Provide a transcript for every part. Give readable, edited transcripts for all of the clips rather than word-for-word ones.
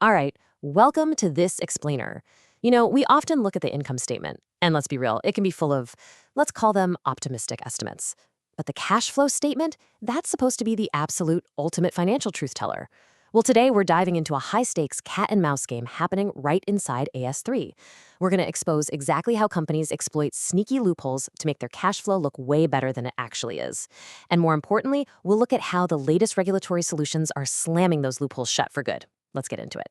All right, welcome to This Explainer. We often look at the income statement, and let's be real, it can be full of, let's call them optimistic estimates. But the cash flow statement, that's supposed to be the absolute ultimate financial truth teller. Well, today we're diving into a high-stakes cat and mouse game happening right inside AS3. We're going to expose exactly how companies exploit sneaky loopholes to make their cash flow look way better than it actually is. And more importantly, we'll look at how the latest regulatory solutions are slamming those loopholes shut for good. Let's get into it.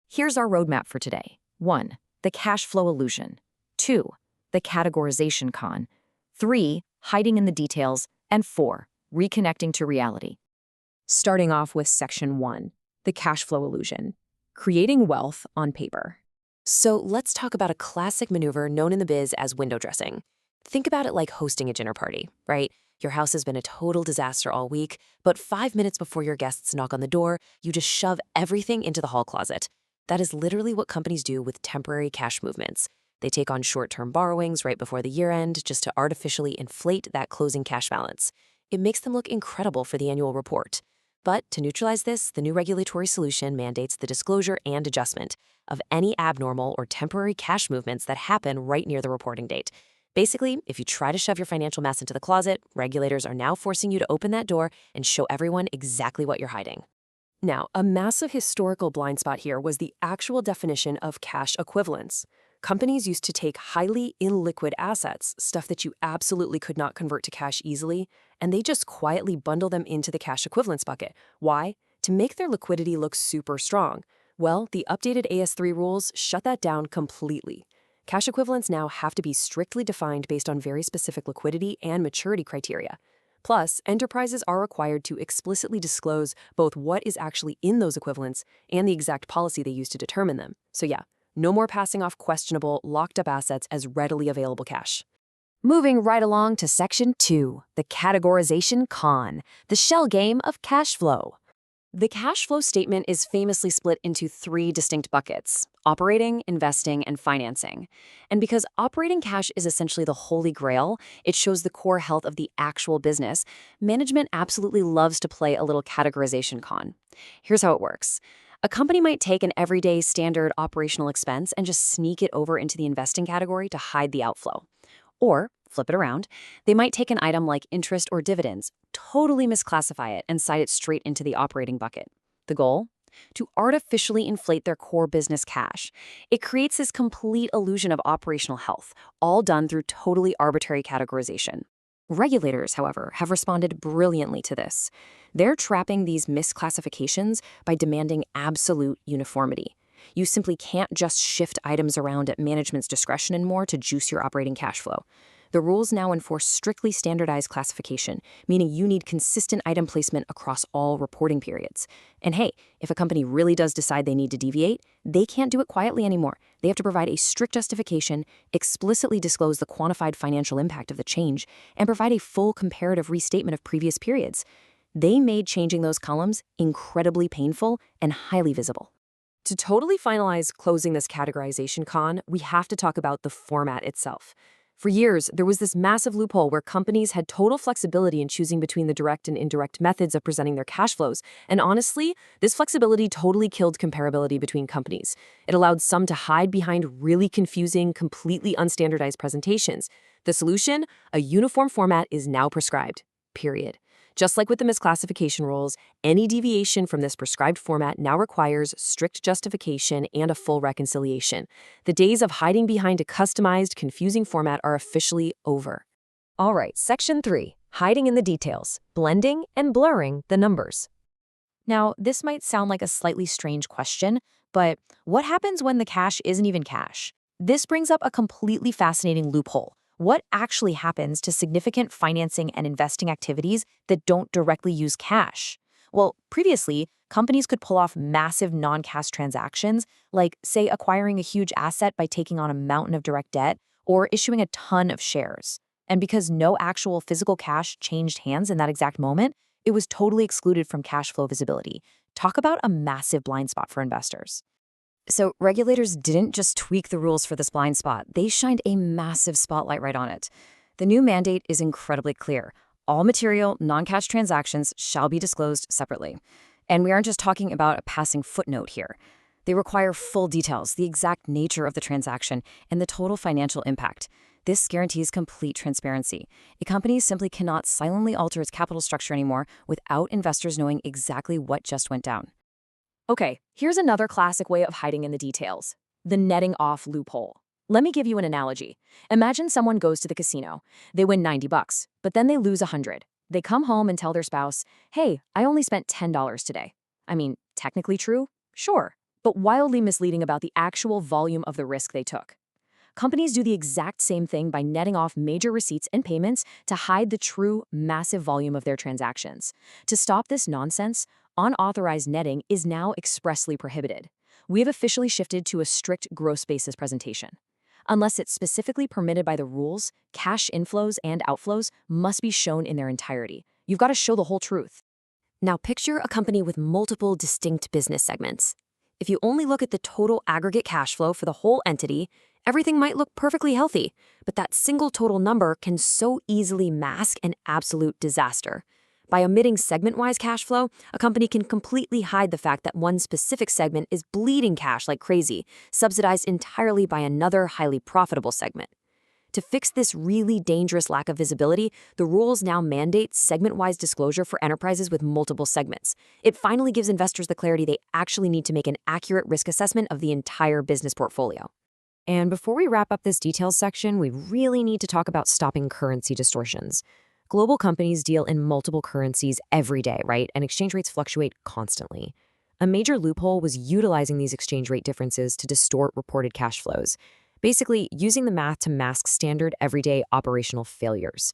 Here's our roadmap for today. 1. The cash flow illusion. 2. The categorization con. 3. Hiding in the details. And 4. Reconnecting to reality. Starting off with Section 1, the cash flow illusion, creating wealth on paper. So let's talk about a classic maneuver known in the biz as window dressing. Think about it like hosting a dinner party, right? Your house has been a total disaster all week, but 5 minutes before your guests knock on the door, you just shove everything into the hall closet. That is literally what companies do with temporary cash movements. They take on short-term borrowings right before the year end just to artificially inflate that closing cash balance. It makes them look incredible for the annual report. But to neutralize this, the new regulatory solution mandates the disclosure and adjustment of any abnormal or temporary cash movements that happen right near the reporting date. Basically, if you try to shove your financial mess into the closet, regulators are now forcing you to open that door and show everyone exactly what you're hiding. Now, a massive historical blind spot here was the actual definition of cash equivalents. Companies used to take highly illiquid assets, stuff that you absolutely could not convert to cash easily, and they just quietly bundle them into the cash equivalents bucket. Why? To make their liquidity look super strong. Well, the updated AS3 rules shut that down completely. Cash equivalents now have to be strictly defined based on very specific liquidity and maturity criteria. Plus, enterprises are required to explicitly disclose both what is actually in those equivalents and the exact policy they use to determine them. So yeah, no more passing off questionable, locked-up assets as readily available cash. Moving right along to Section 2, the categorization con, the shell game of cash flow. The cash flow statement is famously split into 3 distinct buckets: operating, investing, and financing. And because operating cash is essentially the holy grail, it shows the core health of the actual business, management absolutely loves to play a little categorization con. Here's how it works. A company might take an everyday standard operational expense and just sneak it over into the investing category to hide the outflow. Or, flip it around, they might take an item like interest or dividends, totally misclassify it, and cite it straight into the operating bucket. The goal? To artificially inflate their core business cash. It creates this complete illusion of operational health, all done through totally arbitrary categorization. Regulators, however, have responded brilliantly to this. They're trapping these misclassifications by demanding absolute uniformity. You simply can't just shift items around at management's discretion and more to juice your operating cash flow. The rules now enforce strictly standardized classification, meaning you need consistent item placement across all reporting periods. And hey, if a company really does decide they need to deviate, they can't do it quietly anymore. They have to provide a strict justification, explicitly disclose the quantified financial impact of the change, and provide a full comparative restatement of previous periods. They made changing those columns incredibly painful and highly visible. To totally finalize closing this categorization con, we have to talk about the format itself. For years, there was this massive loophole where companies had total flexibility in choosing between the direct and indirect methods of presenting their cash flows. And honestly, this flexibility totally killed comparability between companies. It allowed some to hide behind really confusing, completely unstandardized presentations. The solution? A uniform format is now prescribed. Period. Just like with the misclassification rules, any deviation from this prescribed format now requires strict justification and a full reconciliation. The days of hiding behind a customized, confusing format are officially over. All right, Section 3, hiding in the details, blending and blurring the numbers. Now, this might sound like a slightly strange question, but what happens when the cash isn't even cash? This brings up a completely fascinating loophole. What actually happens to significant financing and investing activities that don't directly use cash? Well, previously, companies could pull off massive non-cash transactions, like, say, acquiring a huge asset by taking on a mountain of direct debt or issuing a ton of shares. And because no actual physical cash changed hands in that exact moment, it was totally excluded from cash flow visibility. Talk about a massive blind spot for investors. So regulators didn't just tweak the rules for this blind spot, they shined a massive spotlight right on it. The new mandate is incredibly clear. All material, non-cash transactions shall be disclosed separately. And we aren't just talking about a passing footnote here. They require full details, the exact nature of the transaction, and the total financial impact. This guarantees complete transparency. A company simply cannot silently alter its capital structure anymore without investors knowing exactly what just went down. Okay, here's another classic way of hiding in the details: the netting off loophole. Let me give you an analogy. Imagine someone goes to the casino. They win $90, but then they lose 100. They come home and tell their spouse, "Hey, I only spent $10 today." I mean, technically true? Sure, but wildly misleading about the actual volume of the risk they took. Companies do the exact same thing by netting off major receipts and payments to hide the true, massive volume of their transactions. To stop this nonsense, unauthorized netting is now expressly prohibited. We have officially shifted to a strict gross basis presentation. Unless it's specifically permitted by the rules, cash inflows and outflows must be shown in their entirety. You've got to show the whole truth. Now picture a company with multiple distinct business segments. If you only look at the total aggregate cash flow for the whole entity, everything might look perfectly healthy, but that single total number can so easily mask an absolute disaster. By omitting segment-wise cash flow, a company can completely hide the fact that one specific segment is bleeding cash like crazy, subsidized entirely by another highly profitable segment. To fix this really dangerous lack of visibility, the rules now mandate segment-wise disclosure for enterprises with multiple segments. It finally gives investors the clarity they actually need to make an accurate risk assessment of the entire business portfolio. And before we wrap up this details section, we really need to talk about stopping currency distortions. Global companies deal in multiple currencies every day, right? And exchange rates fluctuate constantly. A major loophole was utilizing these exchange rate differences to distort reported cash flows, basically using the math to mask standard everyday operational failures.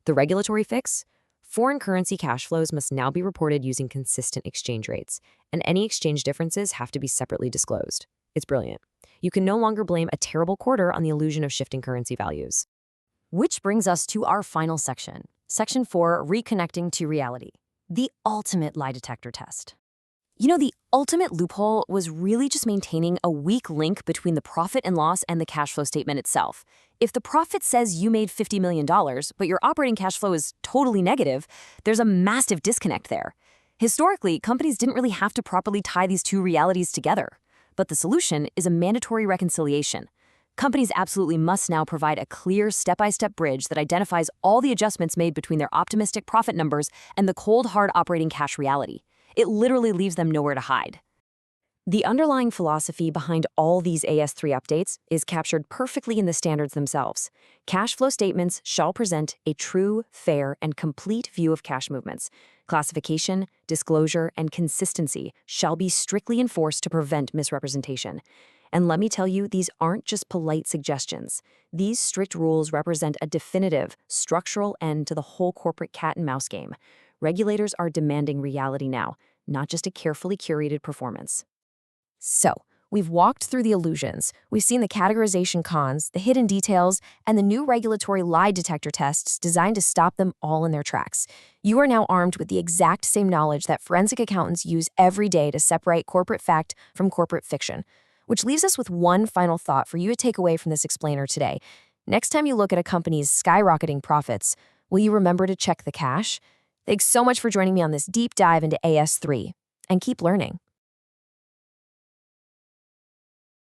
The regulatory fix? Foreign currency cash flows must now be reported using consistent exchange rates, and any exchange differences have to be separately disclosed. It's brilliant. You can no longer blame a terrible quarter on the illusion of shifting currency values. Which brings us to our final section. Section 4, Reconnecting to Reality. The ultimate lie detector test. You know, the ultimate loophole was really just maintaining a weak link between the profit and loss and the cash flow statement itself. If the profit says you made $50 million, but your operating cash flow is totally negative, there's a massive disconnect there. Historically, companies didn't really have to properly tie these two realities together. But the solution is a mandatory reconciliation. Companies absolutely must now provide a clear step-by-step bridge that identifies all the adjustments made between their optimistic profit numbers and the cold, hard operating cash reality. It literally leaves them nowhere to hide. The underlying philosophy behind all these AS3 updates is captured perfectly in the standards themselves. Cash flow statements shall present a true, fair, and complete view of cash movements. Classification, disclosure, and consistency shall be strictly enforced to prevent misrepresentation. And let me tell you, these aren't just polite suggestions. These strict rules represent a definitive, structural end to the whole corporate cat and mouse game. Regulators are demanding reality now, not just a carefully curated performance. So, we've walked through the illusions. We've seen the categorization cons, the hidden details, and the new regulatory lie detector tests designed to stop them all in their tracks. You are now armed with the exact same knowledge that forensic accountants use every day to separate corporate fact from corporate fiction. Which leaves us with one final thought for you to take away from this explainer today. Next time you look at a company's skyrocketing profits, will you remember to check the cash? Thanks so much for joining me on this deep dive into AS3. And keep learning.